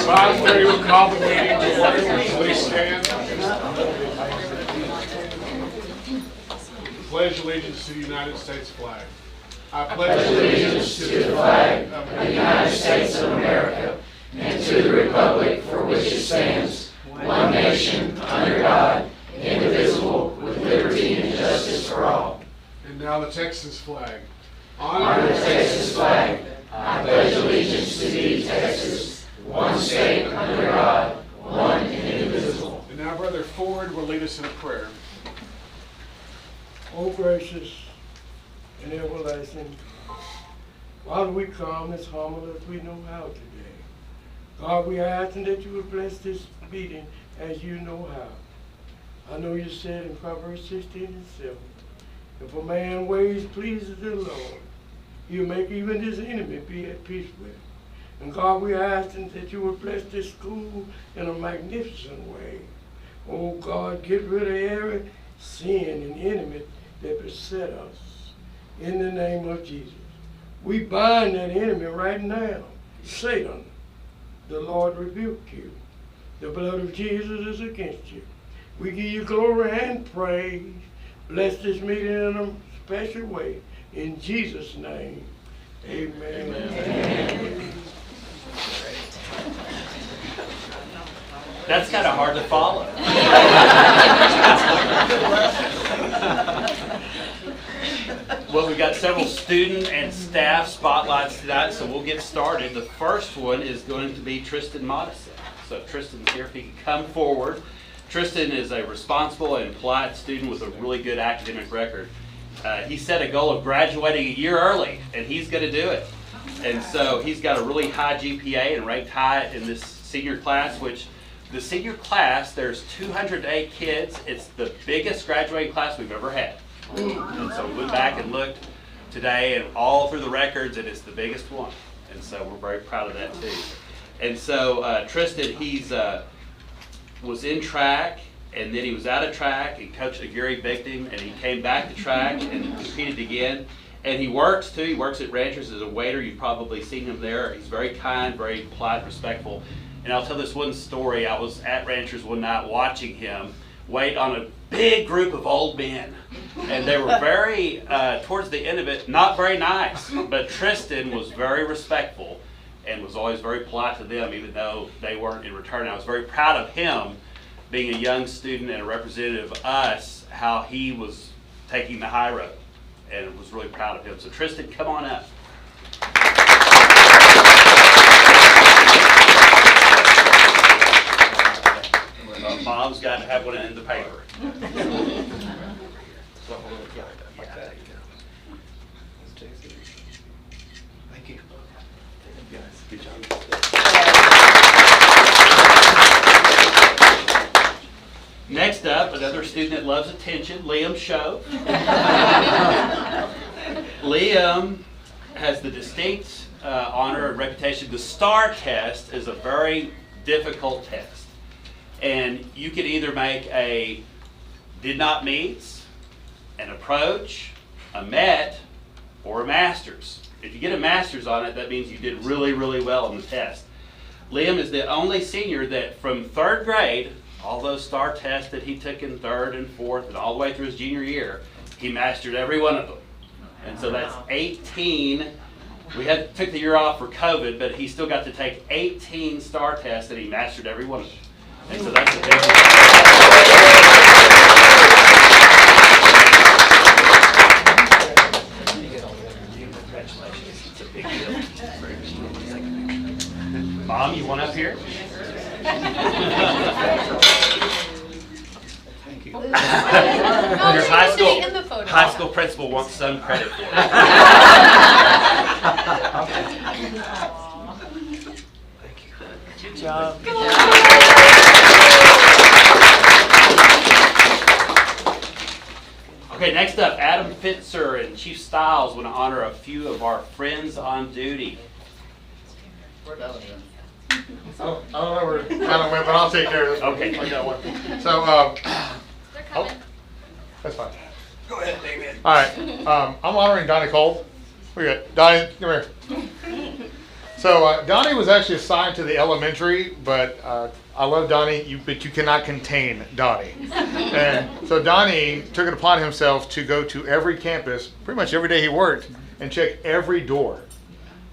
5:30 we'll call the meeting to order. Please stand. Pledge allegiance to the United States flag. I pledge allegiance to the flag of the United States of America and to the republic for which it stands, one nation, under God, indivisible, with liberty and justice for all. And now the Texas flag. Honor the Texas flag. I pledge allegiance to thee, Texas, one state, under God, one and indivisible. And now Brother Ford will lead us in a prayer. Oh, gracious and everlasting, Father, we come as humble as we know how today. God, we are asking that you would bless this meeting as you know how. I know you said in Proverbs 16:7, if a man ways pleases the Lord, he'll make even his enemy be at peace with him. And God, we are asking that you would bless this school in a magnificent way. Oh God, get rid of every sin and enemy that beset us. In the name of Jesus. We bind that enemy right now. Satan, the Lord rebuke you. The blood of Jesus is against you. We give you glory and praise. Bless this meeting in a special way. In Jesus' name, amen. Amen. That's kind of hard to follow. Well, we've got several student and staff spotlights tonight, so we'll get started. The first one is going to be Tristan Modison. So if Tristan's here, if he can come forward. Tristan is a responsible and polite student with a really good academic record. He set a goal of graduating a year early, and he's going to do it. And so he's got a really high GPA and ranked high in this senior class, which the senior class, there's 208 kids. It's the biggest graduating class we've ever had. And so we went back and looked today and all through the records, and it's the biggest one. And so we're very proud of that too. And so Tristan, he's was in track, and then he was out of track. He coached a Gary victim, and he came back to track and competed again. And he works too. He works at Ranchers as a waiter. You've probably seen him there. He's very kind, very polite, respectful. And I'll tell this one story. I was at Ranchers one night watching him wait on a big group of old men. And they were very, towards the end of it, not very nice. But Tristan was very respectful and was always very polite to them, even though they weren't in return. I was very proud of him, being a young student and a representative of us, how he was taking the high road. And was really proud of him. So Tristan, come on up. Mom's got to have one in the paper. Thank you. Good job. Next up, another student that loves attention, Liam Show. Liam has the distinct honor and reputation. The STAR test is a very difficult test. And you can either make a did not meets, an approach, a met, or a master's. If you get a master's on it, that means you did really, really well on the test. Liam is the only senior that from third grade, all those STAR tests that he took in third and fourth and all the way through his junior year, he mastered every one of them. And so that's 18. We took the year off for COVID, but he still got to take 18 STAR tests and he mastered every one of them. And so that's a big deal. Congratulations. It's a big deal. Mom, you want up here? Thank you. Your high school principal wants some credit for it. Thank you. Good job. Okay, next up, Adam Fitzer and Chief Stiles want to honor a few of our friends on duty. I don't know where Adam went, but I'll take care of this. Okay. I got one. So, They're coming. that's fine. Go ahead, Damien. All right. I'm honoring Donnie Cole. We got Donnie. Come here. So Donnie was actually assigned to the elementary, but I love Donnie, but you cannot contain Donnie. And so Donnie took it upon himself to go to every campus, pretty much every day he worked, and check every door.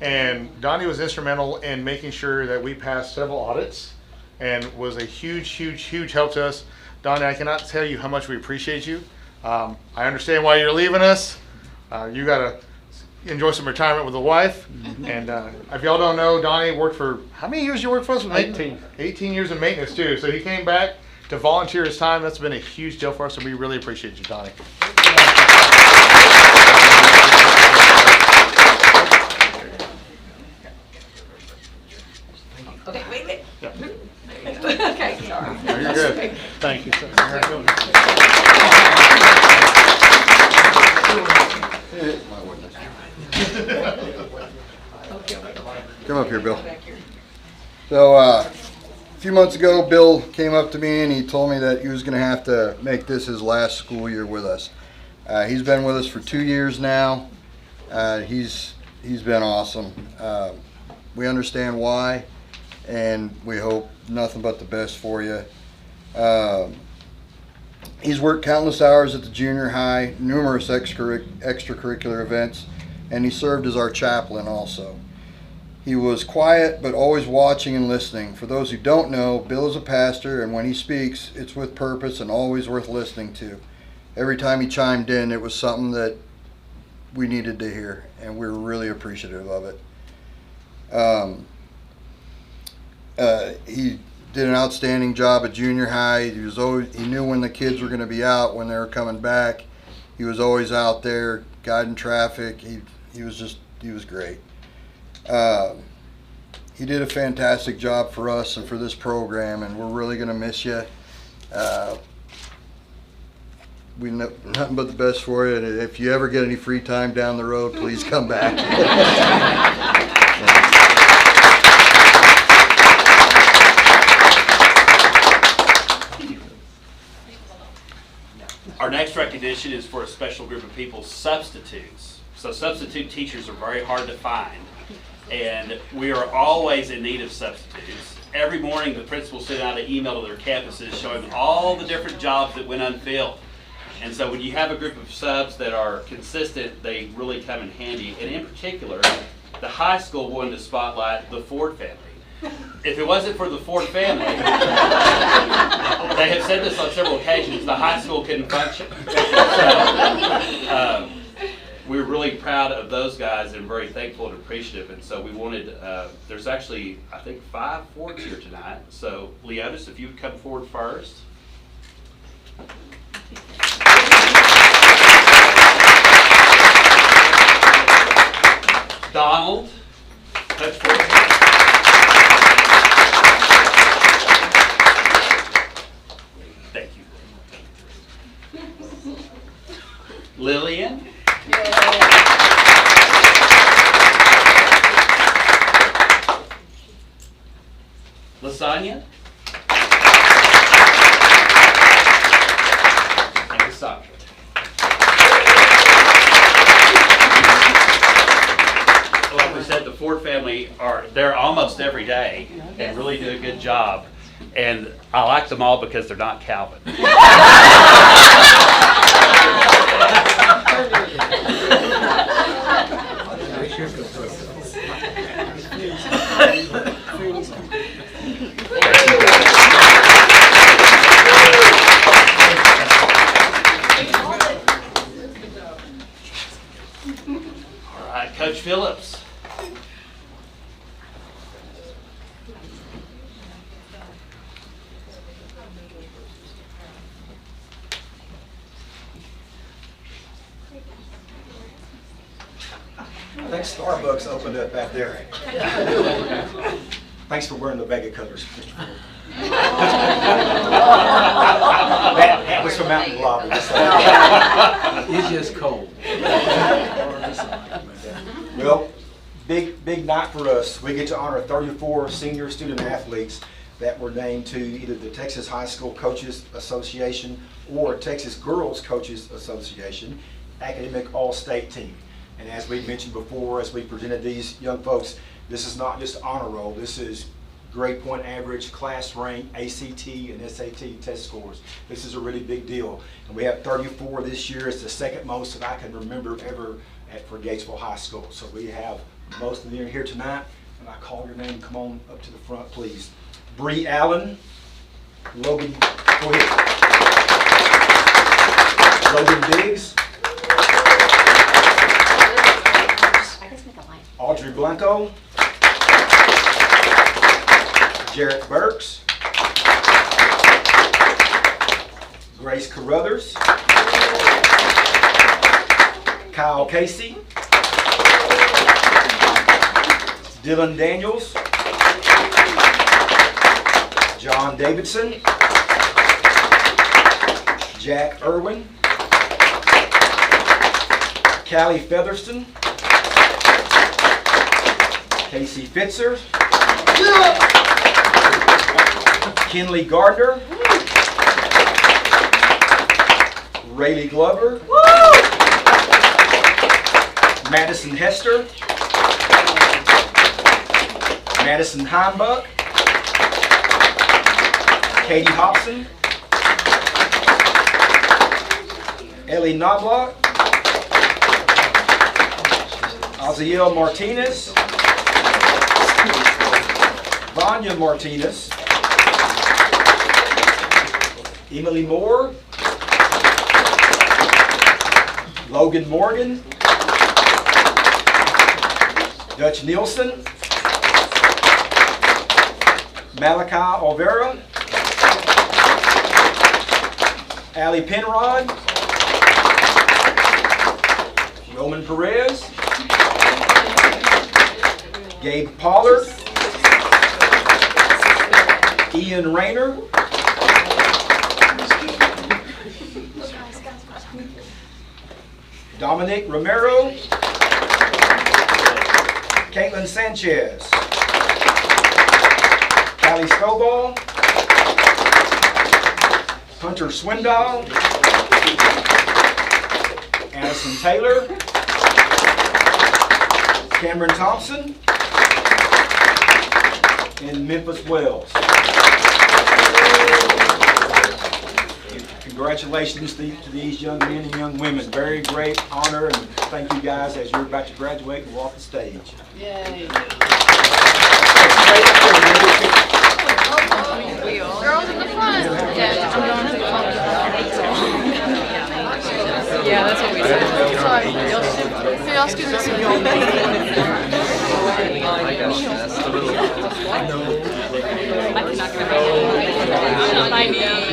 And Donnie was instrumental in making sure that we passed several audits and was a huge help to us. Donnie, I cannot tell you how much we appreciate you. I understand why you're leaving us. You got to enjoy some retirement with a wife. And if y'all don't know, Donnie worked for, how many years you worked for us? 18. 18 years in maintenance too. So he came back to volunteer his time. That's been a huge deal for us, and we really appreciate you, Donnie. Okay, wait a minute. Yeah. Okay, sorry. No, you're good. Thank you, sir. Come up here, Bill. So a few months ago, Bill came up to me and he told me that he was going to have to make this his last school year with us. He's been with us for 2 years now. He's been awesome. We understand why, and we hope nothing but the best for you. He's worked countless hours at the junior high, numerous extracurricular events, and he served as our chaplain also. He was quiet, but always watching and listening. For those who don't know, Bill is a pastor, and when he speaks, it's with purpose and always worth listening to. Every time he chimed in, it was something that we needed to hear, and we were really appreciative of it. He did an outstanding job at junior high. He knew when the kids were going to be out, when they were coming back. He was always out there guiding traffic. He was great. He did a fantastic job for us and for this program, and we're really going to miss you. We know nothing but the best for you, and if you ever get any free time down the road, please come back. Our next recognition is for a special group of people, substitutes. So substitute teachers are very hard to find, and we are always in need of substitutes. Every morning the principals send out an email to their campuses showing all the different jobs that went unfilled. And so when you have a group of subs that are consistent, they really come in handy. And in particular, the high school wanted to spotlight the Ford family. If it wasn't for the Ford family, they have said this on several occasions, the high school couldn't function. So, we're really proud of those guys and very thankful and appreciative. And so we wanted, there's actually, I think, 5 Fords here tonight. So Leotis, if you would come forward first. Donald, touch forward. Thank you. Lillian. Lasagna. And Cassandra. Like we said, the Ford family are there almost every day and really do a good job. And I like them all because they're not Calvin. All right, Coach Phillips. I think Starbucks opened up back there. Thanks for wearing the Vega colors, Mr. Ford. That was from out in the lobby. It's just cold. Well, big night for us. We get to honor 34 senior student athletes that were named to either the Texas High School Coaches Association or Texas Girls Coaches Association Academic All-State Team. And as we mentioned before, as we presented these young folks, This is not just honor roll. This is grade point average, class rank, ACT and SAT test scores. This is a really big deal. And we have 34 this year. It's the second most that I can remember ever for Gatesville High School. So we have most of them here tonight. And I call your name, come on up to the front, please. Bree Allen, Logan, go ahead. Logan Biggs. Audrey Blanco. Jarrett Burks. Grace Carruthers. Kyle Casey. Dylan Daniels. John Davidson. Jack Irwin. Callie Featherston. Casey Fitzer. Kinley Gardner. Rayleigh Glover. Madison Hester. Madison Heimbuck. Katie Hobson. Ellie Knobloch. Aziel Martinez. Vanya Martinez. Emily Moore. Logan Morgan. Dutch Nielsen. Malachi Olvera. Allie Penrod. Roman Perez. Gabe Pollard. Ian Rayner. Dominic Romero. Caitlin Sanchez. Callie Scoball. Hunter Swindoll. Addison Taylor. Cameron Thompson. And Memphis Wells. Congratulations to these young men and young women. Very great honor, and thank you guys as you're about to graduate and walk the stage. Yay. Girls in the front. Yeah, that's what we said. Sorry. Y'all students. I'm not going to my knee.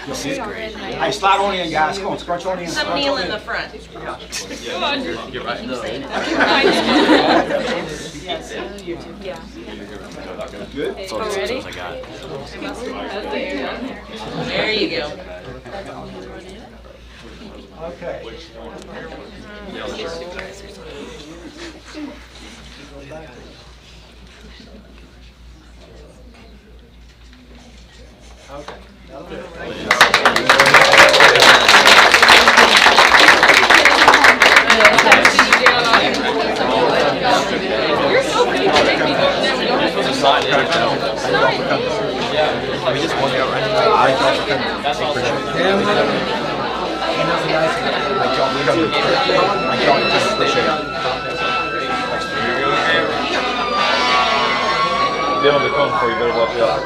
Hey, slide on in, guys. Come on, scrunch on in. Some kneel in the front. You're right. Good. Ready? There you go. Okay. Okay. You're so big. You make me go We just want to go right. Dylan, they're coming for you. Better watch out.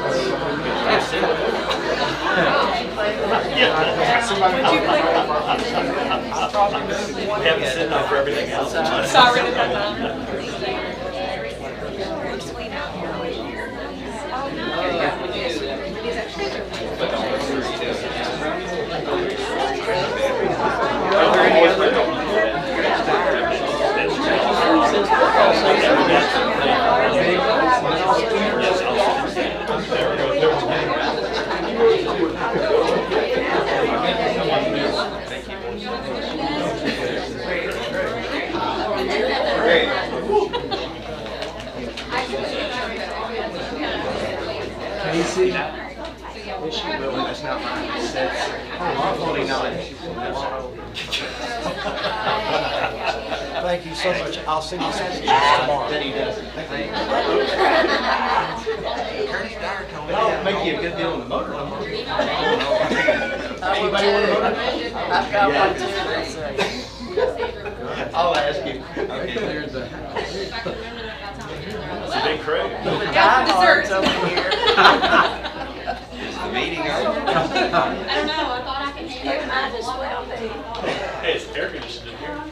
We haven't sitting up for everything else. Sorry. Casey, is she really? That's not Thank you so much. I'll send you some pictures tomorrow. That'll make you a good deal on the motor. Anybody want a motor? I've got one too. I'll ask you. Okay. There's a It's a big crew. Diehards over here. Meeting I don't know, I thought I could hear mine as well. Hey, it's air conditioned in here.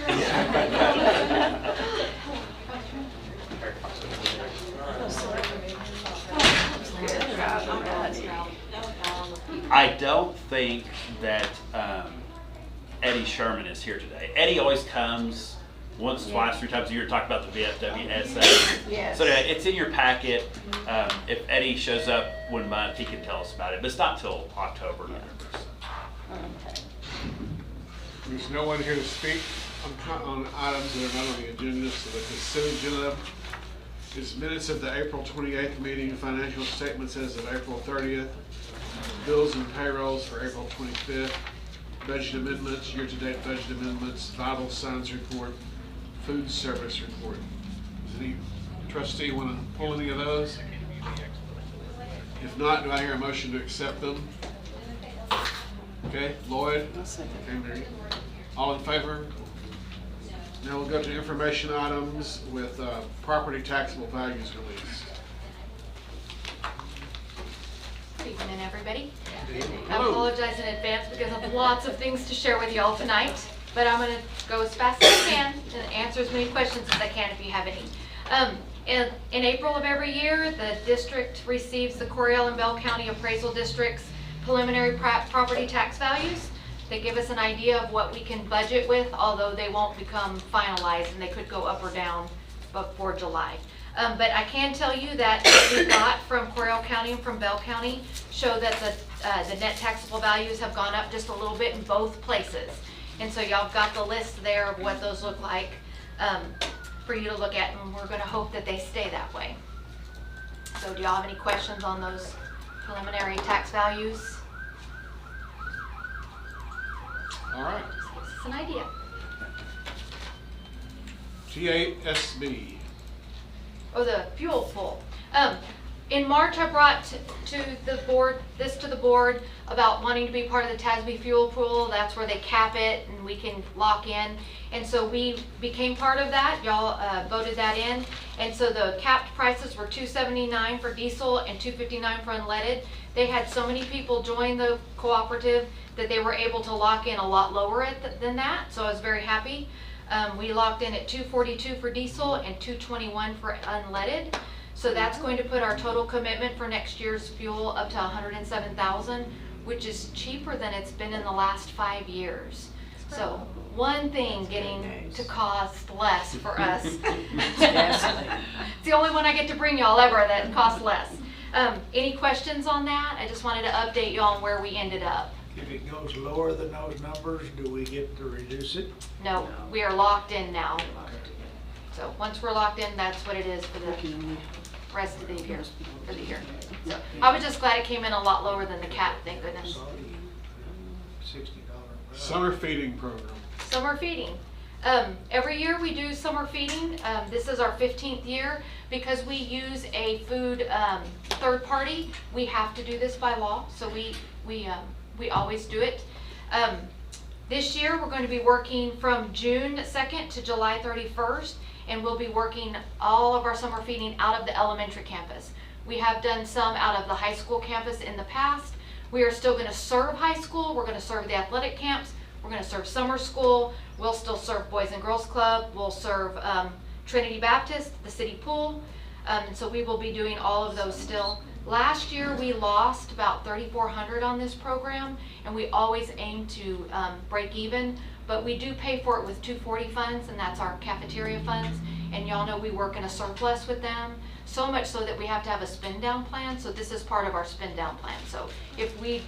I don't think that Eddie Sherman is here today. Eddie always comes once, twice, 3 times a year to talk about the VFWSA. Yes. So it's in your packet. If Eddie shows up 1 month, he can tell us about it. But it's not till October, November. Okay. There's no one here to speak on items that are not on the agenda, so the consent agenda is minutes of the April 28th meeting, financial statements as of April 30th, bills and payrolls for April 25th, budget amendments, year-to-date budget amendments, vital signs report, food service report. Does any trustee want to pull any of those? If not, do I hear a motion to accept them? Okay, Lloyd? Okay, Mary. All in favor? Now we'll go to information items with property taxable values released. Good evening, everybody. I apologize in advance because I have lots of things to share with y'all tonight, but I'm going to go as fast as I can and answer as many questions as I can if you have any. In April of every year, the district receives the Coryell and Bell County Appraisal District's preliminary property tax values. They give us an idea of what we can budget with, although they won't become finalized and they could go up or down before July. But I can tell you that what we got from Coryell County and from Bell County show that the net taxable values have gone up just a little bit in both places. And so y'all got the list there of what those look like for you to look at, and we're going to hope that they stay that way. So do y'all have any questions on those preliminary tax values? All right. Just gives us an idea. T8SB. Oh, the fuel pool. In March, I brought to the board about wanting to be part of the TASB fuel pool. That's where they cap it and we can lock in. And so we became part of that. Y'all voted that in. And so the capped prices were $2.79 for diesel and $2.59 for unleaded. They had so many people join the cooperative that they were able to lock in a lot lower than that. So I was very happy. We locked in at $2.42 for diesel and $2.21 for unleaded. So that's going to put our total commitment for next year's fuel up to $107,000, which is cheaper than it's been in the last 5 years. So one thing getting to cost less for us. It's the only one I get to bring y'all ever that costs less. Any questions on that? I just wanted to update you on where we ended up. If it goes lower than those numbers, do we get to reduce it? No, we are locked in now. So once we're locked in, that's what it is for the rest of the year, So I was just glad it came in a lot lower than the cap, thank goodness. $60. Summer feeding program. Summer feeding. Every year we do summer feeding. This is our 15th year. Because we use a food third party, we have to do this by law, so we always do it. This year we're going to be working from June 2nd to July 31st, and we'll be working all of our summer feeding out of the elementary campus. We have done some out of the high school campus in the past. We are still going to serve high school. We're going to serve the athletic camps. We're going to serve summer school. We'll still serve Boys and Girls Club. We'll serve Trinity Baptist, the city pool. So we will be doing all of those still. Last year we lost about $3,400 on this program, and we always aim to break even, but we do pay for it with 240 funds, and that's our cafeteria funds. And y'all know we work in a surplus with them, so much so that we have to have a spend down plan. So this is part of our spend down plan. So if we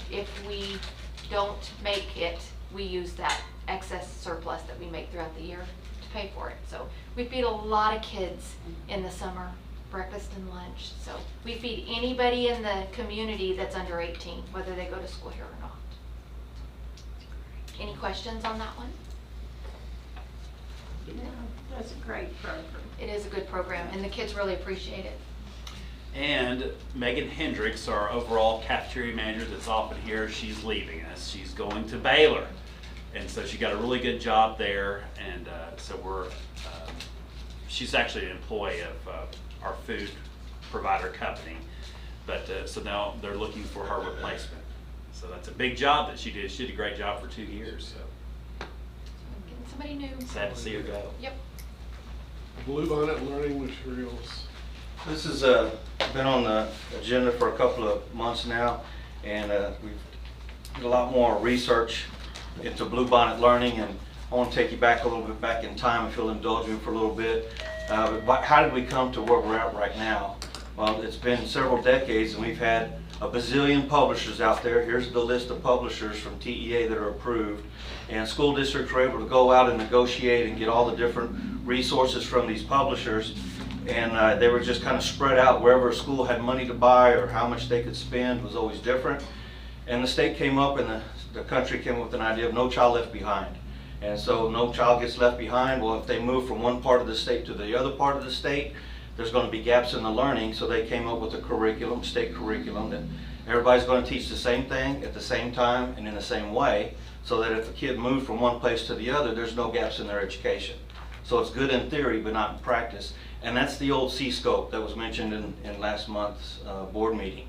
don't make it, we use that excess surplus that we make throughout the year to pay for it. So we feed a lot of kids in the summer, breakfast and lunch. So we feed anybody in the community that's under 18, whether they go to school here or not. questions on that one? That's a great program. It is a good program, and the kids really appreciate it. And Megan Hendricks, our overall cafeteria manager that's often here, she's leaving us. She's going to Baylor. And so she got a really good job there. And so she's actually an employee of our food provider company. But so now they're looking for her replacement. So that's a big job that she did. She did a great job for 2 years. So Getting somebody new. sad to see her go. Yep. Bluebonnet Learning Materials. This has been on the agenda for a couple of months now, and we've did a lot more research into Bluebonnet Learning, and I want to take you back a little bit back in time, if you'll indulge me for a little bit. But how did we come to where we're at right now? Well, it's been several decades, and we've had a bazillion publishers out there. Here's the list of publishers from TEA that are approved, and school districts were able to go out and negotiate and get all the different resources from these publishers. And they were just kind of spread out wherever a school had money to buy or how much they could spend was always different. And the state came up and the country came up with an idea of no child left behind. And so no child gets left behind. Well, if they move from one part of the state to the other part of the state, there's going to be gaps in the learning. So they came up with a curriculum, state curriculum, that everybody's going to teach the same thing at the same time and in the same way, so that if a kid moved from one place to the other, there's no gaps in their education. So it's good in theory, but not in practice. And that's the old C-scope that was mentioned in last month's board meeting.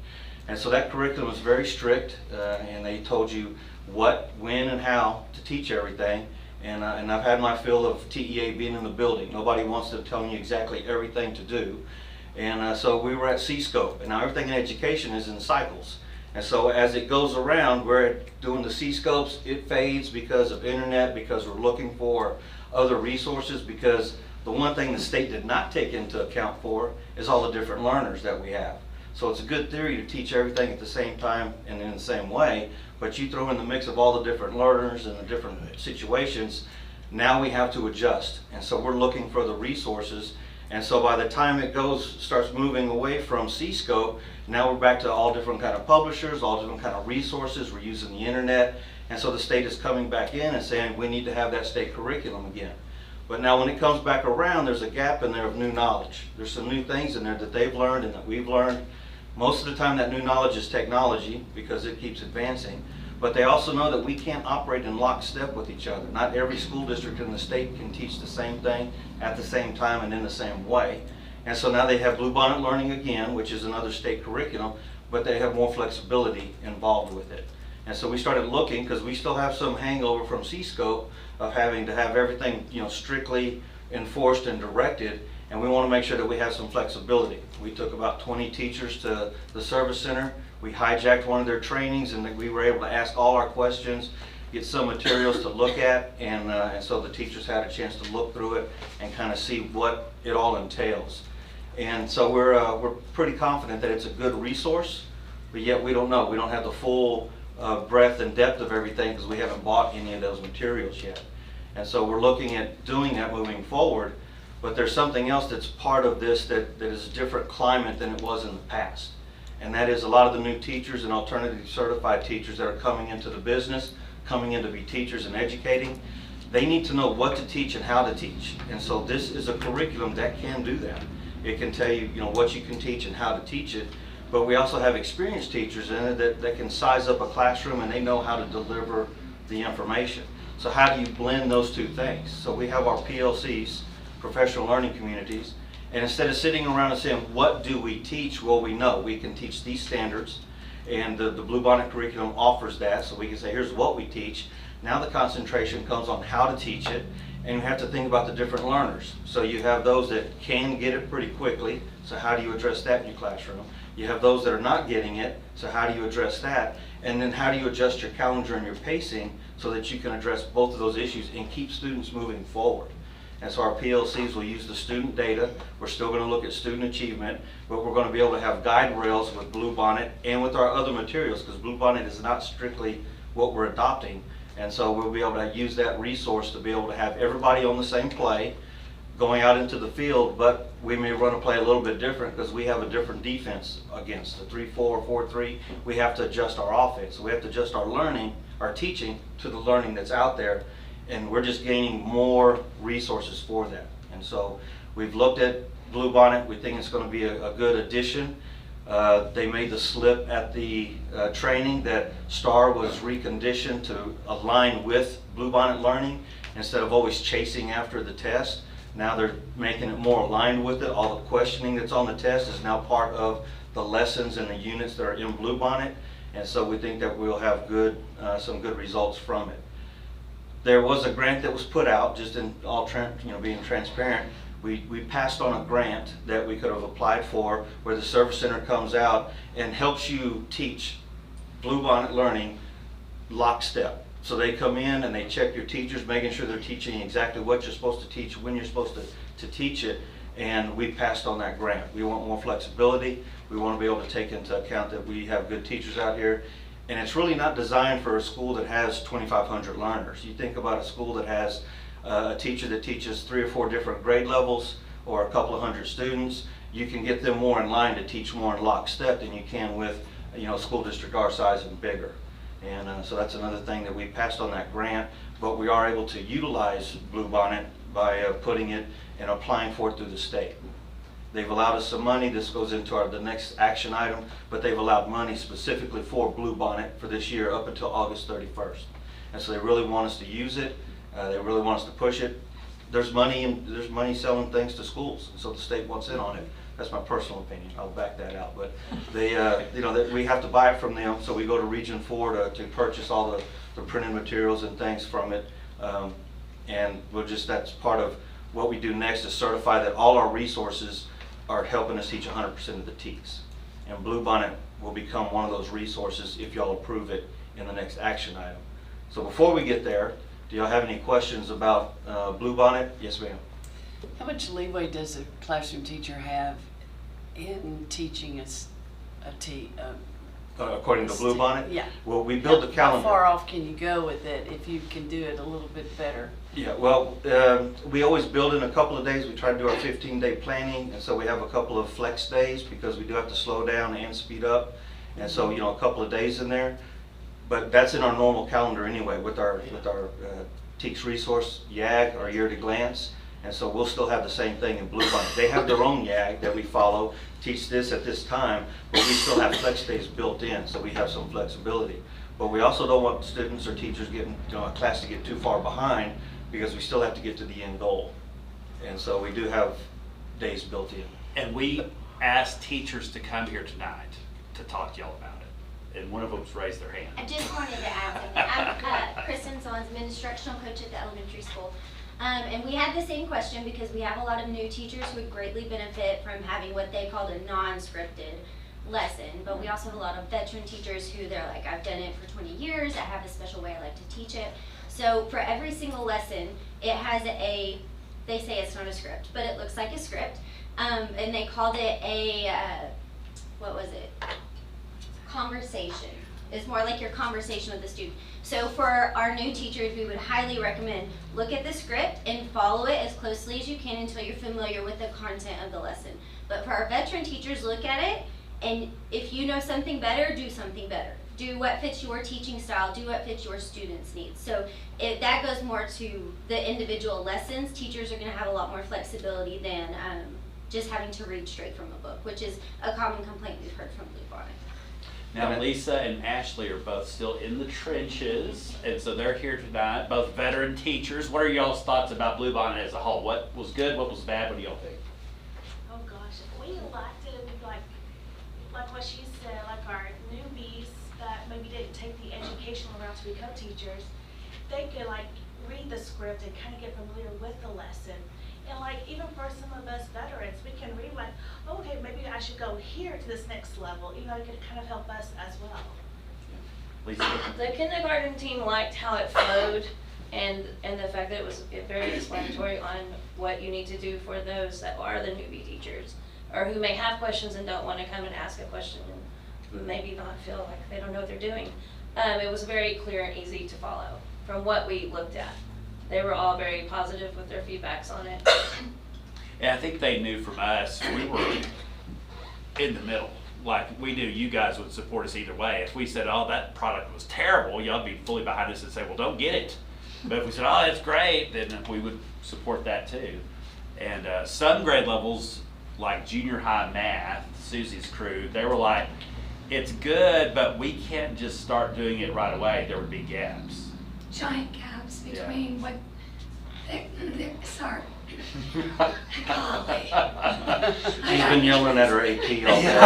And so that curriculum is very strict, and they told you what, when, and how to teach everything. And I've had my fill of TEA being in the building. Nobody wants to tell you exactly everything to do. And so we were at C-scope. And now everything in education is in cycles. And so as it goes around, we're doing the C-scopes, it fades because of internet, because we're looking for other resources, because the one thing the state did not take into account for is all the different learners that we have. So it's a good theory to teach everything at the same time and in the same way, but you throw in the mix of all the different learners and the different situations, now we have to adjust. And so we're looking for the resources. And so by the time it starts moving away from C-scope, now we're back to all different kind of publishers, all different kind of resources. We're using the internet. And so the state is coming back in and saying we need to have that state curriculum again. But now when it comes back around, there's a gap in there of new knowledge. There's some new things in there that they've learned and that we've learned. Most of the time that new knowledge is technology because it keeps advancing. But they also know that we can't operate in lockstep with each other. Not every school district in the state can teach the same thing at the same time and in the same way. And so now they have Bluebonnet Learning again, which is another state curriculum, but they have more flexibility involved with it. And so we started looking, because we still have some hangover from C-scope of having to have everything, strictly enforced and directed, and we want to make sure that we have some flexibility. We took about 20 teachers to the service center. We hijacked one of their trainings, and we were able to ask all our questions, get some materials to look at, and so the teachers had a chance to look through it and kind of see what it all entails. And so we're pretty confident that it's a good resource, but yet we don't know. We don't have the full breadth and depth of everything because we haven't bought any of those materials yet. And so we're looking at doing that moving forward, but there's something else that's part of this that is a different climate than it was in the past. And that is a lot of the new teachers and alternative certified teachers that are coming into the business, coming in to be teachers and educating, they need to know what to teach and how to teach. And so this is a curriculum that can do that. It can tell you, what you can teach and how to teach it. But we also have experienced teachers in it that can size up a classroom and they know how to deliver the information. So how do you blend those two things? So we have our PLCs, professional learning communities, and instead of sitting around and saying, what do we teach? Well, we know we can teach these standards, and the Bluebonnet curriculum offers that, so we can say, here's what we teach. Now the concentration comes on how to teach it, and you have to think about the different learners. So you have those that can get it pretty quickly, so how do you address that in your classroom? You have those that are not getting it, so how do you address that? And then how do you adjust your calendar and your pacing so that you can address both of those issues and keep students moving forward? And so our PLCs will use the student data. We're still going to look at student achievement, but we're going to be able to have guide rails with Bluebonnet and with our other materials, because Bluebonnet is not strictly what we're adopting. And so we'll be able to use that resource to be able to have everybody on the same play going out into the field, but we may run a play a little bit different because we have a different defense against the 3-4, 4-3. We have to adjust our offense. We have to adjust our learning, our teaching to the learning that's out there, and we're just gaining more resources for that. And so we've looked at Bluebonnet. We think it's going to be a good addition. They made the slip at the training that STAR was reconditioned to align with Bluebonnet learning instead of always chasing after the test. Now they're making it more aligned with it. All the questioning that's on the test is now part of the lessons and the units that are in Bluebonnet, and so we think that we'll have some good results from it. There was a grant that was put out, just in all being transparent. We passed on a grant that we could have applied for, where the Service Center comes out and helps you teach Bluebonnet learning lockstep. So they come in and they check your teachers, making sure they're teaching exactly what you're supposed to teach, when you're supposed to teach it, and we passed on that grant. We want more flexibility. We want to be able to take into account that we have good teachers out here, and it's really not designed for a school that has 2,500 learners. You think about a school that has a teacher that teaches 3 or 4 different grade levels or a couple of hundred students, you can get them more in line to teach more in lockstep than you can with a school district our size and bigger. And so that's another thing that we passed on that grant, but we are able to utilize Bluebonnet by putting it and applying for it through the state. They've allowed us some money. This goes into the next action item, but they've allowed money specifically for Bluebonnet for this year up until August 31st. And so they really want us to use it. They really want us to push it. There's money selling things to schools, and so the state wants in on it. That's my personal opinion. I'll back that out. But they, we have to buy it from them, so we go to Region 4 to purchase all the printed materials and things from it. And that's part of what we do next, is certify that all our resources are helping us teach 100% of the TEKS. And Bluebonnet will become one of those resources if y'all approve it in the next action item. So before we get there, do y'all have any questions about Bluebonnet? Yes, ma'am. How much leeway does a classroom teacher have in teaching According to Bluebonnet? Yeah. Well, we build the calendar. How far off can you go with it if you can do it a little bit better? Yeah, well, we always build in a couple of days. We try to do our 15-day planning, and so we have a couple of flex days because we do have to slow down and speed up. And so, a couple of days in there. But that's in our normal calendar anyway with our TEKS resource, YAG, our year at a glance. And so we'll still have the same thing in Bluebonnet. They have their own YAG that we follow, teach this at this time, but we still have flex days built in, so we have some flexibility. But we also don't want students or teachers getting, a class to get too far behind, because we still have to get to the end goal. And so we do have days built in. And we asked teachers to come here tonight to talk to y'all about it. And one of them's raised their hand. I just wanted to add something. I'm Kristen Sons, I'm an instructional coach at the elementary school. And we had the same question because we have a lot of new teachers who would greatly benefit from having what they called a non-scripted lesson. But we also have a lot of veteran teachers who they're like, I've done it for 20 years, I have a special way I like to teach it. So for every single lesson, it has they say it's not a script, but it looks like a script. And they called it what was it? Conversation. It's more like your conversation with the student. So for our new teachers, we would highly recommend look at the script and follow it as closely as you can until you're familiar with the content of the lesson. But for our veteran teachers, look at it, and if you know something better, do something better. Do what fits your teaching style, do what fits your students' needs. So if that goes more to the individual lessons, teachers are gonna have a lot more flexibility than just having to read straight from a book, which is a common complaint we've heard from Bluebonnet. Now, Lisa and Ashley are both still in the trenches, and so they're here tonight, both veteran teachers. What are y'all's thoughts about Bluebonnet as a whole? What was good, what was bad, what do y'all think? Oh gosh, we liked it, like what she said, like our newbies that maybe didn't take the educational route to become teachers, they could read the script and kind of get familiar with the lesson. And even for some of us veterans, we can read oh, okay, maybe I should go here to this next level. It could kind of help us as well. Lisa? The kindergarten team liked how it flowed and the fact that it was very explanatory on what you need to do for those that are the newbie teachers or who may have questions and don't want to come and ask a question and maybe not feel like they don't know what they're doing. It was very clear and easy to follow from what we looked at. They were all very positive with their feedbacks on it. Yeah, I think they knew from us, we were in the middle. like we do, you guys would support us either way. If we said, oh, that product was terrible, y'all be fully behind us and say, well, don't get it. But if we said, oh, it's great, then we would support that too. And some grade levels, like junior high math, Susie's crew, they were like, it's good, but we can't just start doing it right away. There would be gaps. Giant gaps between what, sorry. Golly. She's been yelling at her AP all day.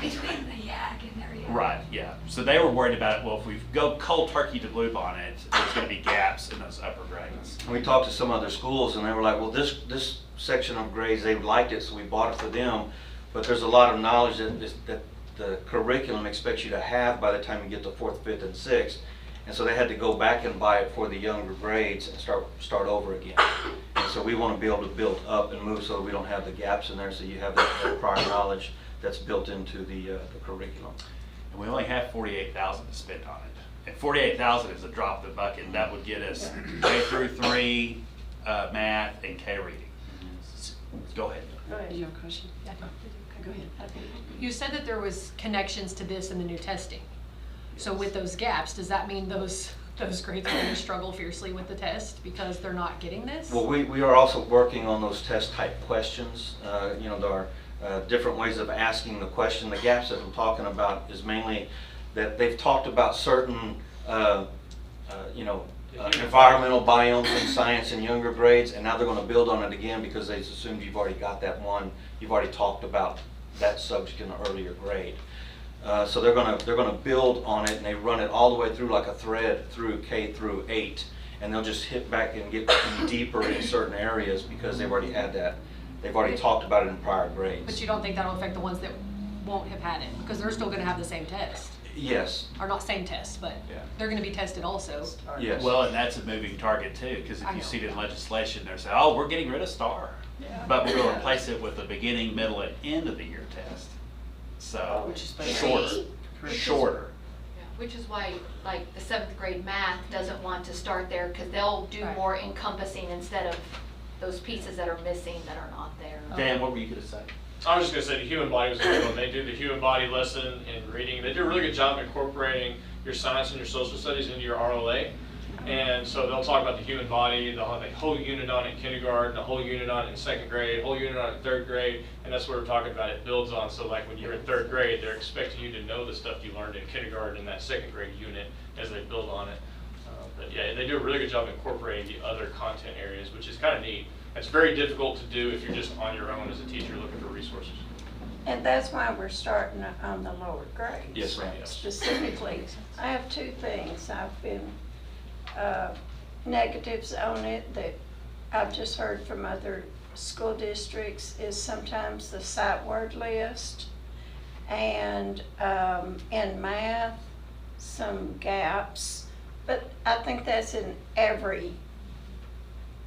Between the yak and everything. Right, yeah. So they were worried about it. Well, if we go cold turkey to Blue Bonnet, there's going to be gaps in those upper grades. And we talked to some other schools, and they were like, well, this section of grades, they liked it, so we bought it for them. But there's a lot of knowledge that the curriculum expects you to have by the time you get to 4th, 5th, and 6th. And so they had to go back and buy it for the younger grades and start over again. And so we want to be able to build up and move so that we don't have the gaps in there, so you have that prior knowledge that's built into the curriculum. And we only have $48,000 to spend on it. And $48,000 is a drop in the bucket. That would get us K through 3 math and K reading. Go ahead. Did you have a question? Yeah. Go ahead. You said that there was connections to this in the new testing. So with those gaps, does that mean those grades are going to struggle fiercely with the test because they're not getting this? Well, we are also working on those test type questions. You know, there are different ways of asking the question. The gaps that I'm talking about is mainly that they've talked about certain environmental biomes in science in younger grades, and now they're going to build on it again because they assumed you've already got that one. You've already talked about that subject in an earlier grade. So they're gonna build on it, and they run it all the way through like a thread through K through 8, and they'll just hit back and get deeper in certain areas because they've already had that. They've already talked about it in prior grades. But you don't think that'll affect the ones that won't have had it because they're still going to have the same test? Yes. Or not same test, but they're going to be tested also. Yes. Well, and that's a moving target too, because if you see it in legislation, they're saying, oh, we're getting rid of STAR, but we're going to replace it with the beginning, middle, and end of the year test. So Which is shorter. Yeah, which is why, like, the 7th grade math doesn't want to start there because they'll do more encompassing instead of those pieces that are missing that are not there. Dan, what were you going to say? I was just going to say the human body was a good one. They do the human body lesson in reading. They do a really good job incorporating your science and your social studies into your RLA. And so they'll talk about the human body, they'll have a whole unit on it in kindergarten, a whole unit on it in 2nd grade, a whole unit on it in 3rd grade, and that's what we're talking about. It builds on, so like when you're in 3rd grade, they're expecting you to know the stuff you learned in kindergarten in that 2nd grade unit as they build on it. But yeah, they do a really good job incorporating the other content areas, which is kind of neat. It's very difficult to do if you're just on your own as a teacher looking for resources. And that's why we're starting on the lower grades. Yes, ma'am. Specifically, I have 2 things. I've been negatives on it that I've just heard from other school districts is sometimes the sight word list, and in math, some gaps. But I think that's in every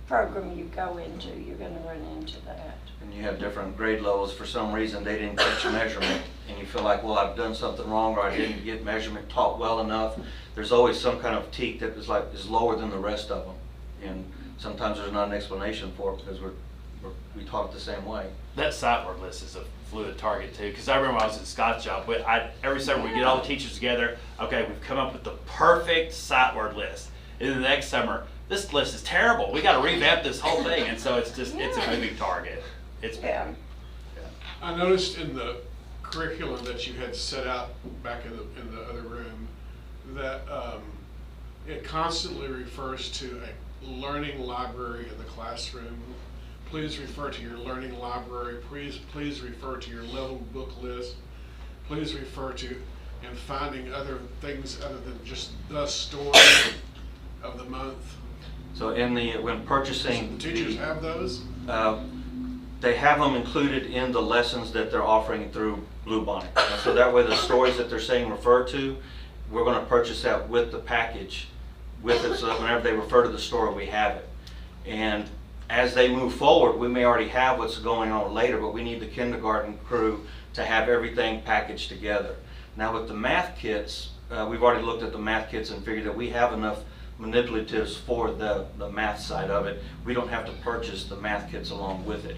program you go into, you're going to run into that. And you have different grade levels. For some reason, they didn't teach measurement, and you feel like, well, I've done something wrong, or I didn't get measurement taught well enough. There's always some kind of teak that is lower than the rest of them, and sometimes there's not an explanation for it because we taught it the same way. That sight word list is a fluid target too, because I remember when I was at Scott's job, every summer we get all the teachers together. Okay, we've come up with the perfect sight word list, and then the next summer, this list is terrible. We got to revamp this whole thing, and so it's a moving target. It's I noticed in the curriculum that you had set out back in the other room that it constantly refers to a learning library in the classroom. Please refer to your learning library. Please refer to your level book list. Please refer to and finding other things other than just the story of the month. So when purchasing, so the teachers have those. They have them included in the lessons that they're offering through Bluebonnet. And so that way the stories that they're saying refer to, we're going to purchase that with the package with it, so that whenever they refer to the story, we have it. And as they move forward, we may already have what's going on later, but we need the kindergarten crew to have everything packaged together. Now with the math kits, we've already looked at the math kits and figured that we have enough manipulatives for the math side of it. We don't have to purchase the math kits along with it.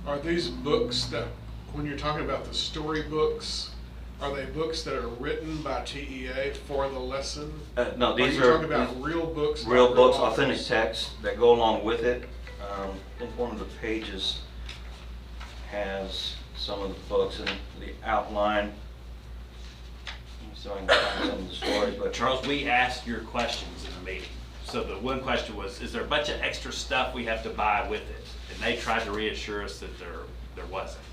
Are these books that when you're talking about the storybooks, are they books that are written by TEA for the lesson? No, these Are you talking about real books? by real books, authors? authentic texts that go along with it. I think one of the pages has some of the books in the outline. So I can find some of the stories, but Charles, we asked your questions in the meeting. So the one question was, is there a bunch of extra stuff we have to buy with it? And they tried to reassure us that there wasn't.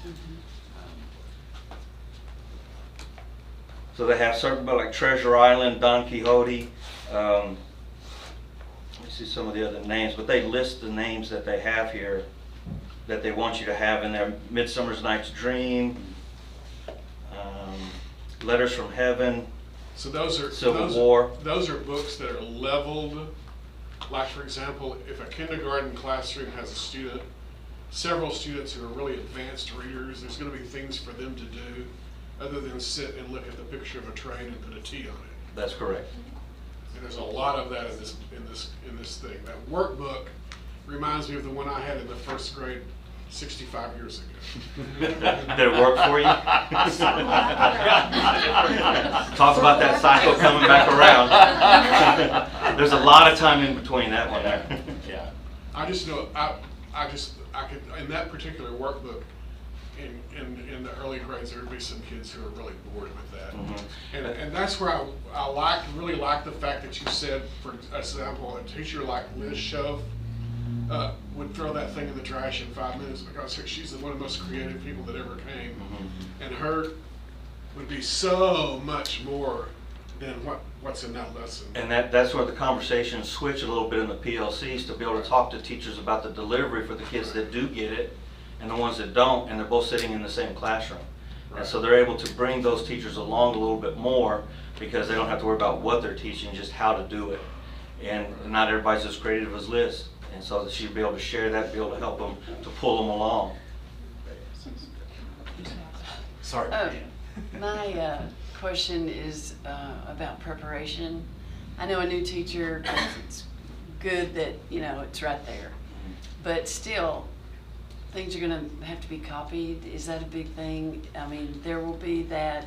so they have certain, like Treasure Island, Don Quixote. Let me see some of the other names, but they list the names that they have here that they want you to have in there. Midsummer's Night's Dream, Letters from Heaven, So those are Civil War. Those are books that are leveled. Like for example, if a kindergarten classroom has a student, several students who are really advanced readers, there's going to be things for them to do other than sit and look at the picture of a train and put a T on it. That's correct. And there's a lot of that in this thing. That workbook reminds me of the one I had in the first grade 65 years ago. Did it work for you? Talk about that cycle coming back around. There's a lot of time in between that one there. Yeah. I just know I could in that particular workbook in the early grades there would be some kids who are really bored with that. Mm-hmm. And that's where I really like the fact that you said, for example, a teacher like Liz Shove would throw that thing in the trash in 5 minutes because she's one of the most creative people that ever came. Mm-hmm. And her would be so much more than what's in that lesson. And that's where the conversations switch a little bit in the PLCs to be able to talk to teachers about the delivery for the kids that do get it and the ones that don't, and they're both sitting in the same classroom. Right. And so they're able to bring those teachers along a little bit more because they don't have to worry about what they're teaching, just how to do it. And not everybody's as creative as Liz. And so she'd be able to share that, be able to help them, to pull them along. Sorry. My question is about preparation. I know a new teacher, it's good that, it's right there. But still, things are going to have to be copied. Is that a big thing? I mean, there will be that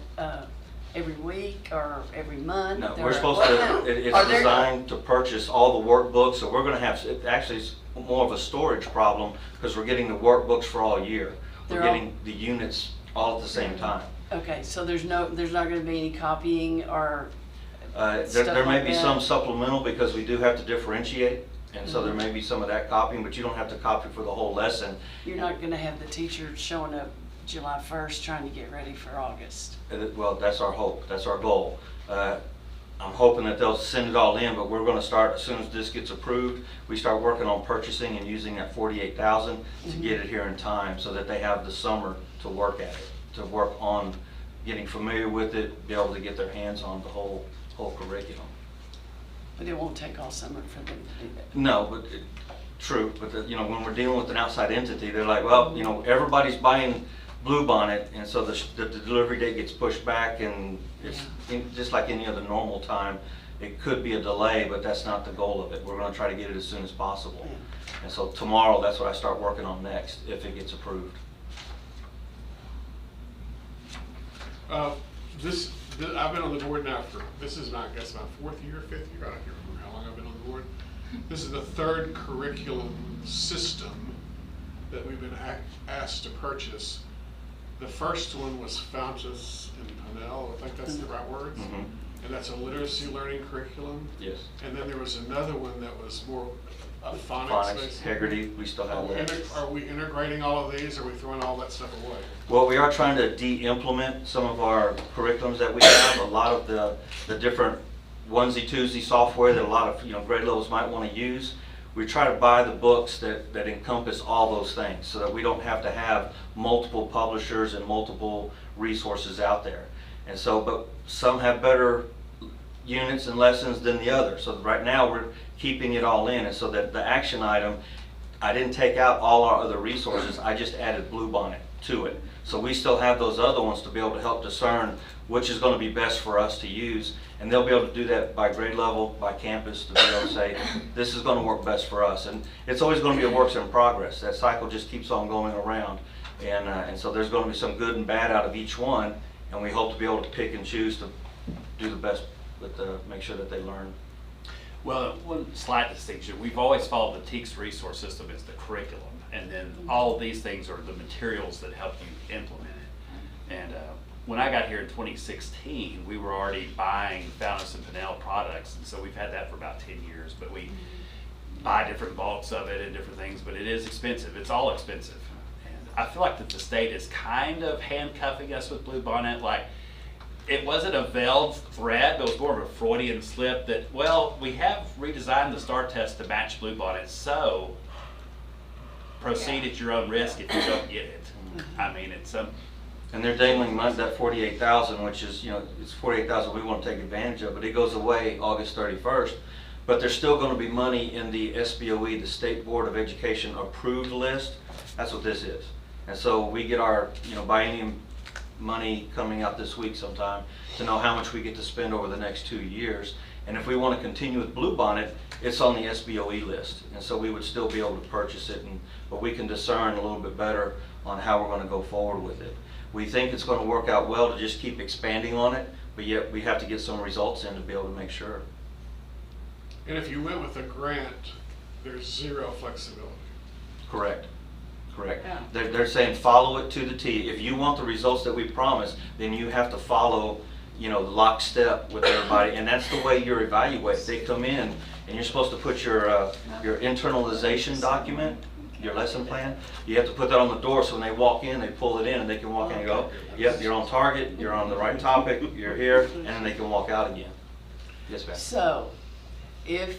every week or every month? No, we're supposed to, it's designed to purchase all the workbooks, so we're going to have, actually it's more of a storage problem because we're getting the workbooks for all year. We're getting the units all at the same time. Okay, so there's not going to be any copying or there may be some supplemental because we do have to differentiate, and so there may be some of that copying, but you don't have to copy for the whole lesson. You're not going to have the teacher showing up July 1st trying to get ready for August. Well, that's our hope, that's our goal. I'm hoping that they'll send it all in, but we're going to start as soon as this gets approved. We start working on purchasing and using that $48,000 to get it here in time so that they have the summer to work at it, to work on getting familiar with it, be able to get their hands on the whole curriculum. But it won't take all summer for them to do that. No, but true. But when we're dealing with an outside entity, they're like, well, everybody's buying Bluebonnet, and so the delivery date gets pushed back, and it's just like any other normal time. It could be a delay, but that's not the goal of it. We're going to try to get it as soon as possible. And so tomorrow, that's what I start working on next, if it gets approved. I've been on the board now this is I guess my 4th year, 5th year, I don't remember how long I've been on the board. This is the 3rd curriculum system that we've been asked to purchase. The first one was Fountas and Pinnell, I think that's the right words. Mm-hmm. And that's a literacy learning curriculum. Yes. And then there was another one that was more phonics. Phonics, Integrity, we still have that. Are we integrating all of these, or are we throwing all that stuff away? Well, we are trying to de-implement some of our curriculums that we have. A lot of the different onesie-twosie software that a lot of grade levels might want to use. We try to buy the books that encompass all those things so that we don't have to have multiple publishers and multiple resources out there. And so, but some have better units and lessons than the others. So right now we're keeping it all in, and so that the action item, I didn't take out all our other resources, I just added Bluebonnet to it. So we still have those other ones to be able to help discern which is going to be best for us to use, and they'll be able to do that by grade level, by campus, to be able to say, this is going to work best for us. And it's always going to be a work in progress. That cycle just keeps on going around, And so there's going to be some good and bad out of each one, and we hope to be able to pick and choose to do the best with make sure that they learn. Well, one slight distinction, we've always followed the TEACS resource system as the curriculum, and then all of these things are the materials that help you implement it. And when I got here in 2016, we were already buying Fountas and Pinnell products, and so we've had that for about 10 years, but we buy different bulks of it and different things, but it is expensive. It's all expensive. And I feel like that the state is kind of handcuffing us with Bluebonnet. Like, it wasn't a veiled threat, but it was more of a Freudian slip that, well, we have redesigned the STAR test to match Bluebonnet, so proceed at your own risk if you don't get it. I mean, it's and they're dangling money, that 48,000, which is, you know, it's 48,000 we want to take advantage of, but it goes away August 31st. But there's still going to be money in the SBOE, the State Board of Education approved list. That's what this is. And so we get our, you know, biennium money coming out this week sometime to know how much we get to spend over the next 2 years. And if we want to continue with Bluebonnet, it's on the SBOE list. And so we would still be able to purchase it, but we can discern a little bit better on how we're going to go forward with it. We think it's going to work out well to just keep expanding on it, but yet we have to get some results in to be able to make sure. And if you went with a grant, there's zero flexibility. Correct. Correct. Yeah. They're saying follow it to the T. If you want the results that we promised, then you have to follow, you know, lockstep with everybody, and that's the way you're evaluated. They come in, and you're supposed to put your internalization document, your lesson plan. You have to put that on the door, so when they walk in, they pull it in, and they can walk in and go, yep, you're on target, you're on the right topic, you're here, and then they can walk out again. Yes, ma'am. So, if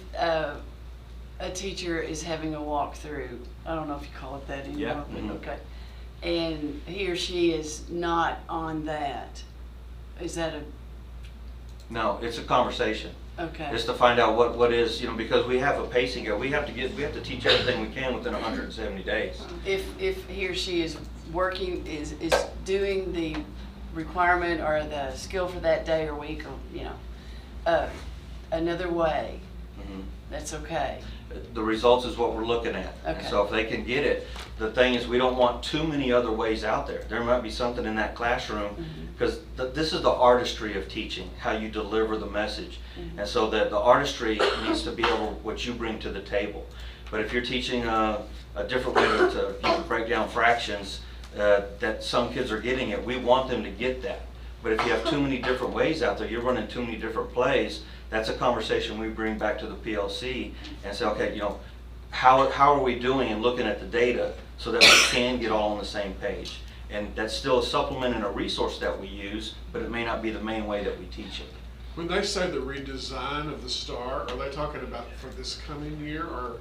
a teacher is having a walkthrough, I don't know if you call it that anymore, Yeah. but Mhm. okay, and he or she is not on that, is that No, it's a conversation. okay? Just to find out what is, you know, because we have a pacing here. We have to teach everything we can within 170 days. If he or she is working, is doing the requirement or the skill for that day or week, or, you know, another way, Mhm. that's okay. The results is what we're looking at. And Okay. so if they can get it, the thing is we don't want too many other ways out there. There might be something in that classroom, because this is the artistry of teaching, how you deliver the message. And so that the artistry needs to be able what you bring to the table. But if you're teaching a different way to you know, break down fractions that some kids are getting it, we want them to get that. But if you have too many different ways out there, you're running too many different plays, that's a conversation we bring back to the PLC and say, okay, you know, how are we doing and looking at the data so that we can get all on the same page? And that's still a supplement and a resource that we use, but it may not be the main way that we teach it. When they say the redesign of the STAR, are they talking about for this coming year, or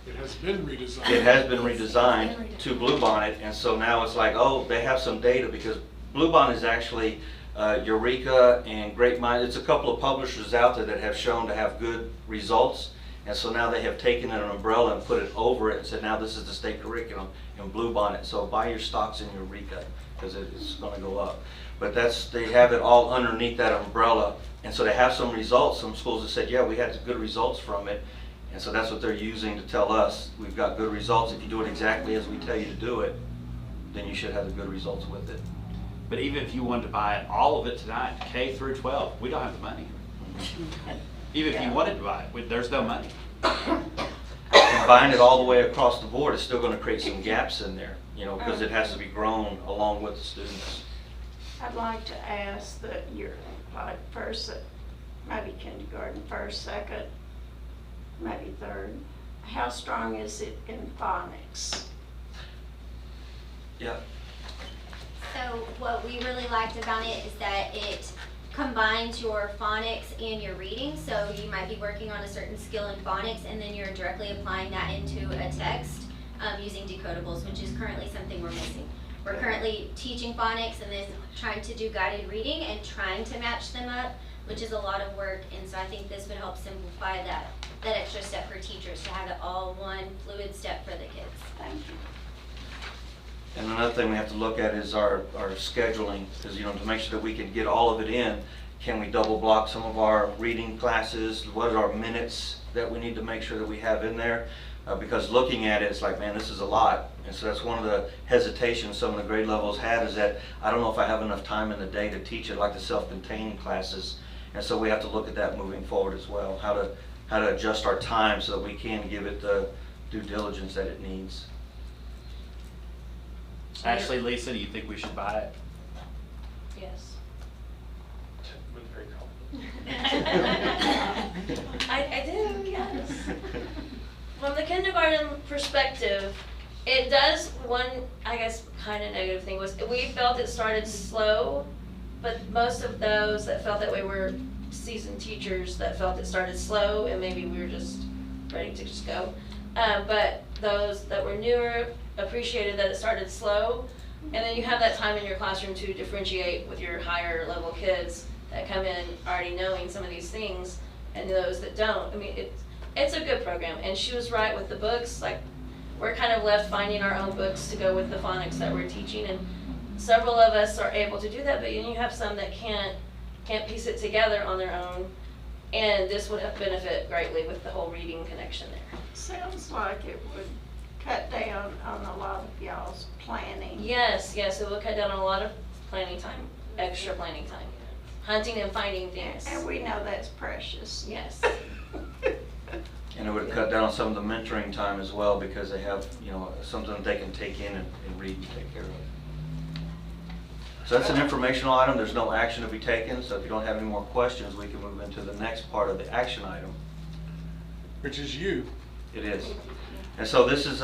it has been redesigned? It has been redesigned to Bluebonnet, and so now it's like, oh, they have some data, because Bluebonnet is actually Eureka and Great Mind. It's a couple of publishers out there that have shown to have good results, and so now they have taken an umbrella and put it over it and said, now this is the state curriculum in Bluebonnet, so buy your stocks in Eureka because it's going to go up. But they have it all underneath that umbrella, and so they have some results. Some schools have said, yeah, we had good results from it, and so that's what they're using to tell us we've got good results. If you do it exactly as we tell you to do it, then you should have the good results with it. But even if you wanted to buy all of it tonight, K through 12, we don't have the money. Even if you wanted to buy it, there's no money. And buying it all the way across the board is still going to create some gaps in there, you know, because it has to be grown along with the students. I'd like to ask that you're like first, maybe kindergarten, first, second, maybe third. How strong is it in phonics? Yeah. So what we really liked about it is that it combines your phonics and your reading. So you might be working on a certain skill in phonics, and then you're directly applying that into a text using decodables, which is currently something we're missing. We're currently teaching phonics and then trying to do guided reading and trying to match them up, which is a lot of work. And so I think this would help simplify that extra step for teachers, to have it all one fluid step for the kids. Thank you. And another thing we have to look at is our scheduling, because, you know, to make sure that we can get all of it in, Can we double block some of our reading classes? What are our minutes that we need to make sure that we have in there? Because looking at it, it's like, man, this is a lot. And so that's one of the hesitations some of the grade levels had, is that I don't know if I have enough time in the day to teach it, like the self-contained classes. And so we have to look at that moving forward as well, how to adjust our time so that we can give it the due diligence that it needs. Actually, Lisa, do you think we should buy it? Yes. With very confident. I did, yes. From the kindergarten perspective, it does one, I guess, kind of negative thing was we felt it started slow, but most of those that felt that way were seasoned teachers that felt it started slow and maybe we were just ready to just go. But those that were newer appreciated that it started slow, and then you have that time in your classroom to differentiate with your higher level kids that come in already knowing some of these things and those that don't. I mean, it's a good program, and she was right with the books. Like, we're kind of left finding our own books to go with the phonics that we're teaching, and several of us are able to do that, but then you have some that can't piece it together on their own, and this would have benefit greatly with the whole reading connection there. Sounds like it would cut down on a lot of y'all's planning. Yes, it will cut down on a lot of planning time, extra planning time, hunting and finding things. And we know that's precious. Yes. And it would cut down on some of the mentoring time as well, because they have, something that they can take in and read and take care of. So that's an informational item. There's no action to be taken. So if you don't have any more questions, we can move into the next part of the action item. Which is you. It is. And so this is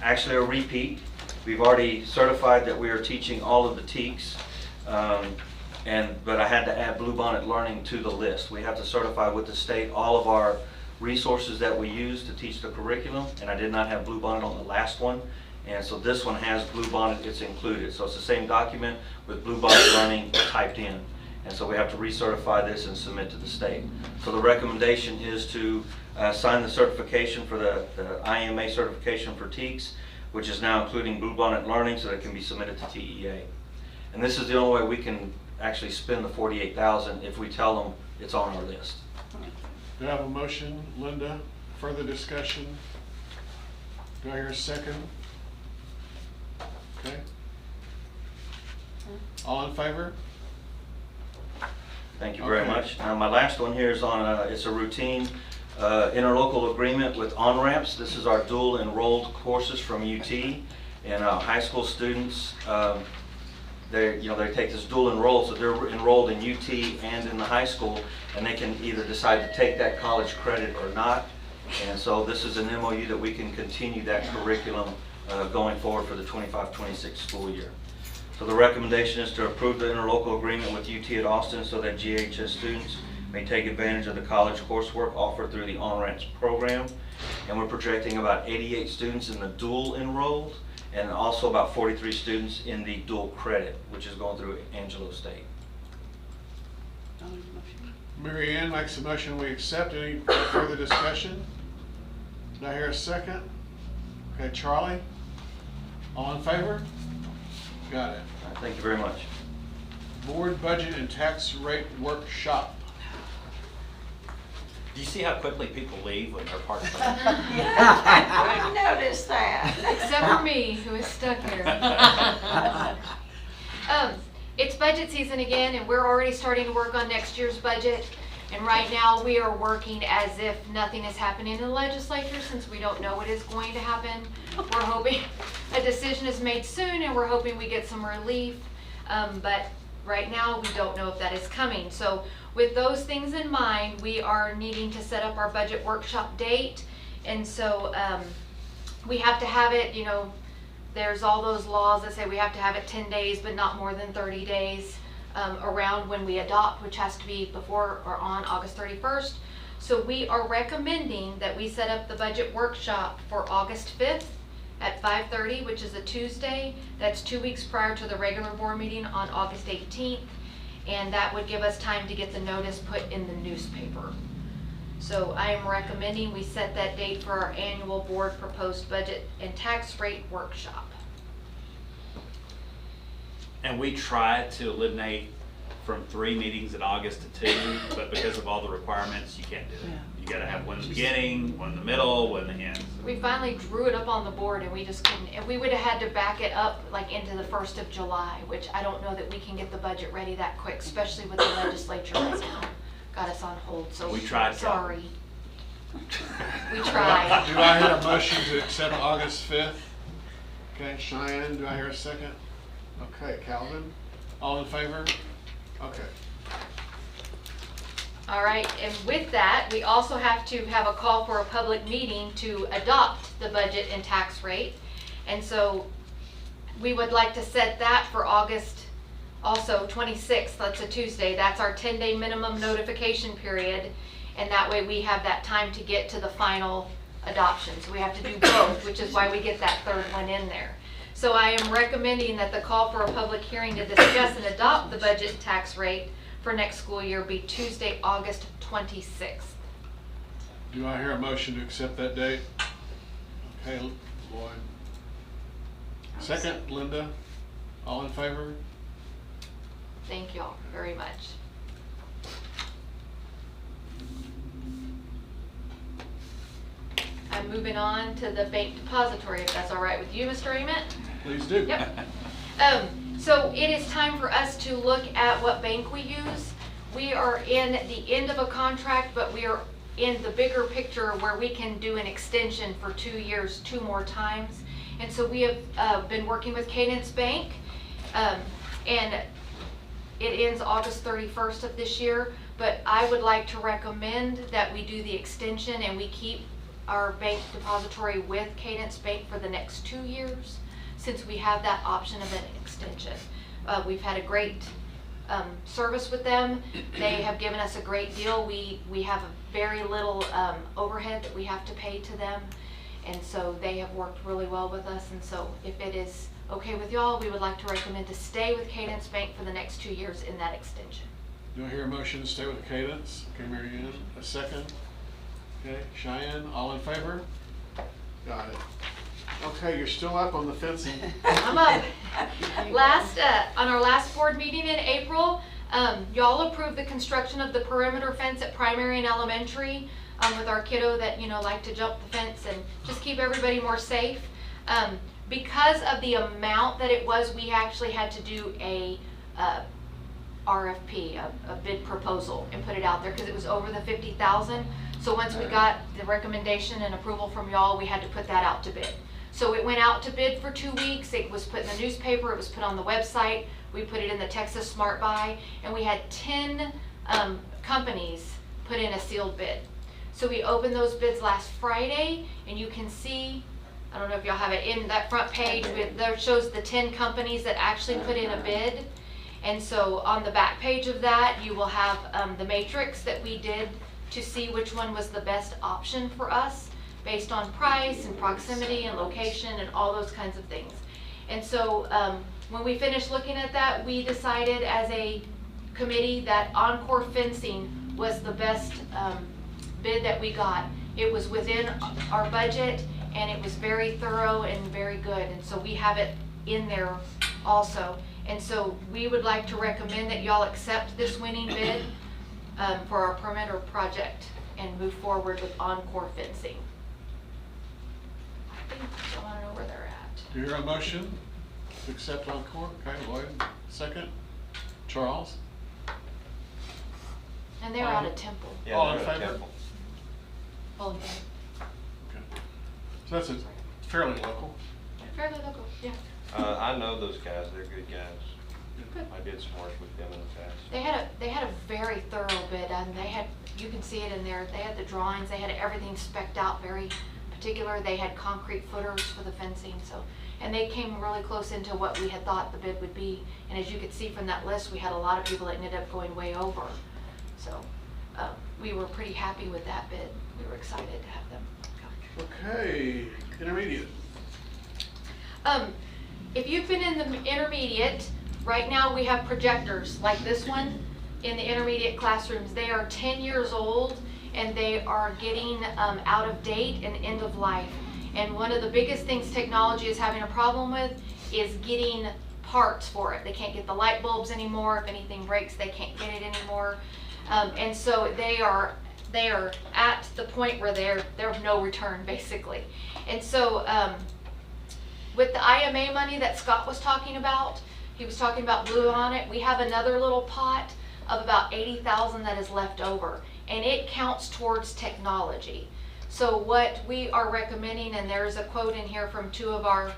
actually a repeat. We've already certified that we are teaching all of the TEKS, but I had to add Bluebonnet Learning to the list. We have to certify with the state all of our resources that we use to teach the curriculum, and I did not have Bluebonnet on the last one. And so this one has Bluebonnet, it's included. So it's the same document with Bluebonnet Learning typed in. And so we have to recertify this and submit to the state. So the recommendation is to sign the certification for the IMA certification for TEKS, which is now including Bluebonnet Learning, so that it can be submitted to TEA. And this is the only way we can actually spend the $48,000 if we tell them it's on our list. Do I have a motion, Linda? Further discussion? Do I hear a second? Okay. All in favor? Thank you very Okay. much. Now my last one here is on, it's a routine interlocal agreement with on-ramps. This is our dual enrolled courses from UT, and high school students, they take this dual enrolled, so they're enrolled in UT and in the high school, and they can either decide to take that college credit or not. And so this is an MOU that we can continue that curriculum going forward for the 25-26 school year. So the recommendation is to approve the interlocal agreement with UT at Austin so that GHS students may take advantage of the college coursework offered through the on-ramps program. And we're projecting about 88 students in the dual enrolled, and also about 43 students in the dual credit, which is going through Angelo State. Mary Ann makes a motion, we accept. Any further discussion? Do I hear a second? Okay, Charlie? All in favor? Got it. All right, thank you very much. Board Budget and Tax Rate Workshop. Do you see how quickly people leave when they're part of it? I noticed that. Except for me, who is stuck here. It's budget season again, and we're already starting to work on next year's budget. And right now, we are working as if nothing is happening in the legislature, since we don't know what is going to happen. We're hoping a decision is made soon, and we're hoping we get some relief. But right now, we don't know if that is coming. So with those things in mind, we are needing to set up our budget workshop date. And so we have to have it, there's all those laws that say we have to have it 10 days, but not more than 30 days around when we adopt, which has to be before or on August 31st. So we are recommending that we set up the budget workshop for August 5th at 5:30, which is a Tuesday. That's 2 weeks prior to the regular board meeting on August 18th. And that would give us time to get the notice put in the newspaper. So I am recommending we set that date for our annual board proposed budget and tax rate workshop. And we try to eliminate from 3 meetings in August to 2, but because of all the requirements, you can't do it. You gotta have one in the beginning, one in the middle, one in the end. We finally drew it up on the board and we just couldn't, and we would have had to back it up like into the 1st of July, which I don't know that we can get the budget ready that quick, especially with the legislature right now. Got us on hold, so. We tried, Sorry. We tried. Do I hear a motion to accept August 5th? Okay, Cheyenne, do I hear a second? Okay, Calvin, all in favor? Okay. All right, and with that, we also have to have a call for a public meeting to adopt the budget and tax rate. And so we would like to set that for August, also 26th, that's a Tuesday. That's our 10-day minimum notification period. And that way we have that time to get to the final adoption. So we have to do both, which is why we get that third one in there. So I am recommending that the call for a public hearing to discuss and adopt the budget and tax rate for next school year be Tuesday, August 26th. Do I hear a motion to accept that date? Okay, Lloyd. Second, Linda, all in favor? Thank you all very much. I'm moving on to the bank depository, if that's all right with you, Mr. Ament? Please do. Yep. So it is time for us to look at what bank we use. We are in the end of a contract, but we are in the bigger picture where we can do an extension for 2 years, 2 more times. And so we have been working with Cadence Bank, and it ends August 31st of this year. But I would like to recommend that we do the extension and we keep our bank depository with Cadence Bank for the next 2 years, since we have that option of an extension. We've had a great service with them. They have given us a great deal. We have a very little overhead that we have to pay to them, and so they have worked really well with us. And so if it is okay with y'all, we would like to recommend to stay with Cadence Bank for the next 2 years in that extension. Do I hear a motion to stay with Cadence? Okay, Mary Ann, a second. Okay, Cheyenne, all in favor? Got it. Okay, you're still up on the fencing. I'm up. On our last board meeting in April, y'all approved the construction of the perimeter fence at primary and elementary with our kiddo that, like to jump the fence and just keep everybody more safe. Because of the amount that it was, we actually had to do a RFP, a bid proposal, and put it out there because it was over the 50,000. So once we got the recommendation and approval from y'all, we had to put that out to bid. So it went out to bid for 2 weeks. It was put in the newspaper. It was put on the website. We put it in the Texas Smart Buy, and we had 10 companies put in a sealed bid. So we opened those bids last Friday, and you can see, I don't know if y'all have it in that front page, but there shows the 10 companies that actually put in a bid. And so on the back page of that, you will have the matrix that we did to see which one was the best option for us based on price and proximity and location and all those kinds of things. And so when we finished looking at that, we decided as a committee that Encore Fencing was the best bid that we got. It was within our budget, and it was very thorough and very good. And so we have it in there also. And so we would like to recommend that y'all accept this winning bid for our perimeter project and move forward with Encore Fencing. I think I want to know where they're at. Do you hear a motion to accept Encore? Okay, Lloyd, second. Charles? And they're out of Temple. Yeah, All in they're at favor? Temple. All in favor. Okay. So that's fairly local. Fairly local, yeah. I know those guys, they're good guys. Good. I did some work with them in the past. They had a very thorough bid, and you can see it in there. They had the drawings, they had everything spec'd out very particular. They had concrete footers for the fencing, and they came really close into what we had thought the bid would be. And as you could see from that list, we had a lot of people that ended up going way over. So we were pretty happy with that bid. We were excited to have them come. Okay, intermediate. If you've been in the intermediate, right now we have projectors like this one in the intermediate classrooms. They are 10 years old and they are getting out of date and end of life. And one of the biggest things technology is having a problem with is getting parts for it. They can't get the light bulbs anymore. If anything breaks, they can't get it anymore. And so they are at the point where there's no return, basically. And so with the IMA money that Scott was talking about, he was talking about Blue on it. We have another little pot of about $80,000 that is left over, and it counts towards technology. So what we are recommending, and there's a quote in here from two of our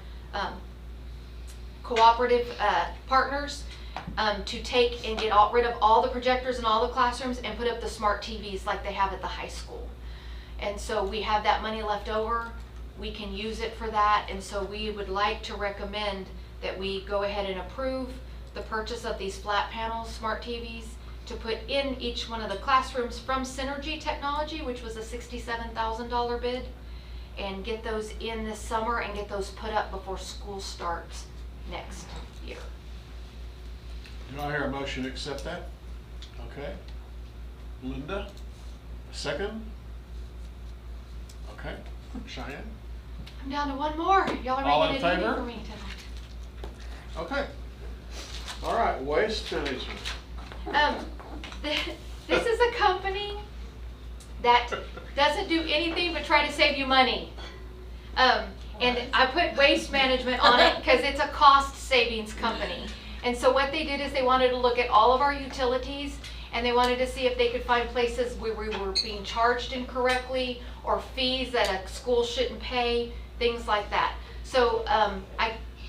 cooperative partners, to take and get rid of all the projectors in all the classrooms and put up the smart TVs like they have at the high school. And so we have that money left over. We can use it for that, and so we would like to recommend that we go ahead and approve the purchase of these flat panel smart TVs to put in each one of the classrooms from Synergy Technology, which was a $67,000 bid, and get those in this summer and get those put up before school starts next year. Do I hear a motion to accept that? Okay. Linda, a second? Okay. Cheyenne? I'm down to one more. Y'all are All making in it easy favor? for me tonight. Okay. All right, waste management. This is a company that doesn't do anything but try to save you money. And I put waste management on it because it's a cost savings company. And so what they did is they wanted to look at all of our utilities, and they wanted to see if they could find places where we were being charged incorrectly or fees that a school shouldn't pay, things like that. So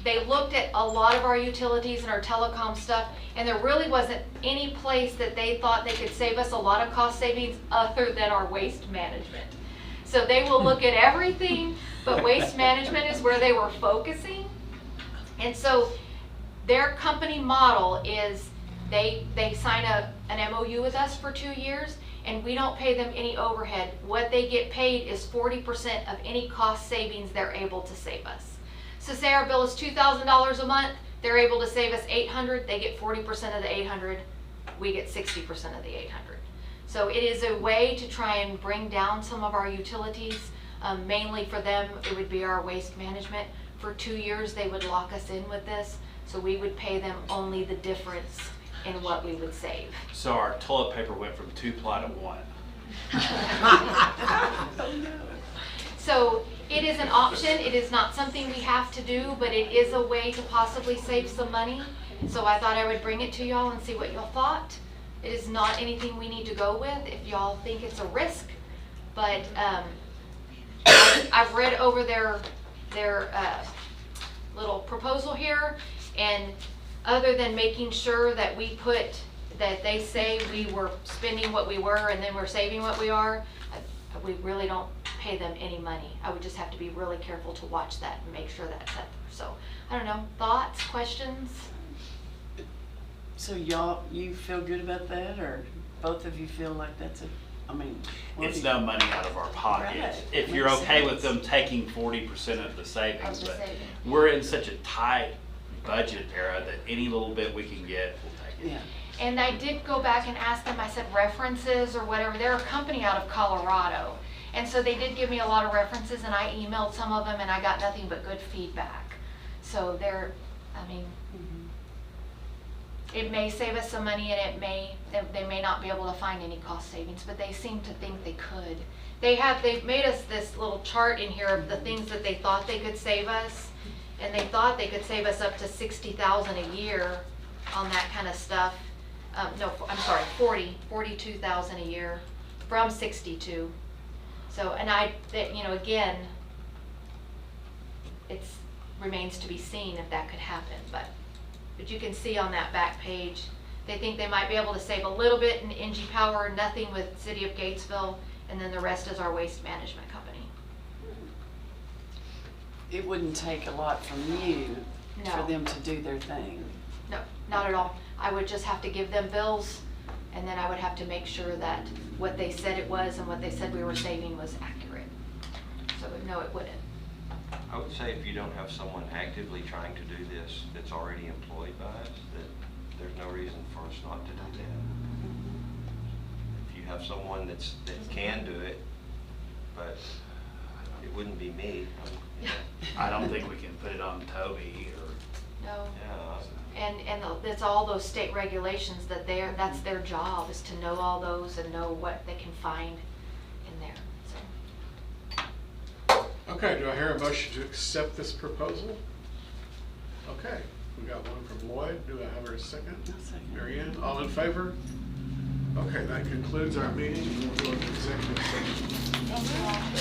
they looked at a lot of our utilities and our telecom stuff, and there really wasn't any place that they thought they could save us a lot of cost savings other than our waste management. So they will look at everything, but waste management is where they were focusing. And so their company model is they sign an MOU with us for 2 years, and we don't pay them any overhead. What they get paid is 40% of any cost savings they're able to save us. So say our bill is $2,000 a month, they're able to save us $800, they get 40% of the $800, we get 60% of the $800. So it is a way to try and bring down some of our utilities. Mainly for them, it would be our waste management. For 2 years, they would lock us in with this, so we would pay them only the difference in what we would save. So our toilet paper went from 2-ply to 1. So it is an option. It is not something we have to do, but it is a way to possibly save some money. So I thought I would bring it to y'all and see what y'all thought. It is not anything we need to go with if y'all think it's a risk, but I've read over their little proposal here, and other than making sure that we put, that they say we were spending what we were and then we're saving what we are, we really don't pay them any money. I would just have to be really careful to watch that and make sure that's up. So, I don't know, thoughts, questions? So y'all, you feel good about that, or both of you feel like that's It's no money out of our pocket. Right. If you're Makes okay sense. with them taking 40% of the savings, Of the but savings. we're in such a tight budget era that any little bit we can get, we'll take it. Yeah. And I did go back and ask them, I said references or whatever. They're a company out of Colorado. And so they did give me a lot of references, and I emailed some of them, and I got nothing but good feedback. So it may save us some money, and they may not be able to find any cost savings, but they seem to think they could. They've made us this little chart in here of the things that they thought they could save us, and they thought they could save us up to $60,000 a year on that kind of stuff. No, I'm sorry, $42,000 a year from 62. So, and again, it remains to be seen if that could happen, but you can see on that back page, they think they might be able to save a little bit in NG Power, nothing with City of Gatesville, and then the rest is our waste management company. It wouldn't take a lot from you No. for them to do their thing. No, not at all. I would just have to give them bills, and then I would have to make sure that what they said it was and what they said we were saving was accurate. So no, it wouldn't. I would say if you don't have someone actively trying to do this that's already employed by us, that there's no reason for us not to do that. If you have someone that can do it, but it wouldn't be me. I don't think we can put it on Toby or No. Yeah. And it's all those state regulations that that's their job, is to know all those and know what they can find in there, so. Okay, do I hear a motion to accept this proposal? Okay, we got one from Lloyd. Do I have a second? Mary Ann, all in favor? Okay, that concludes our meeting. We'll go into executive session.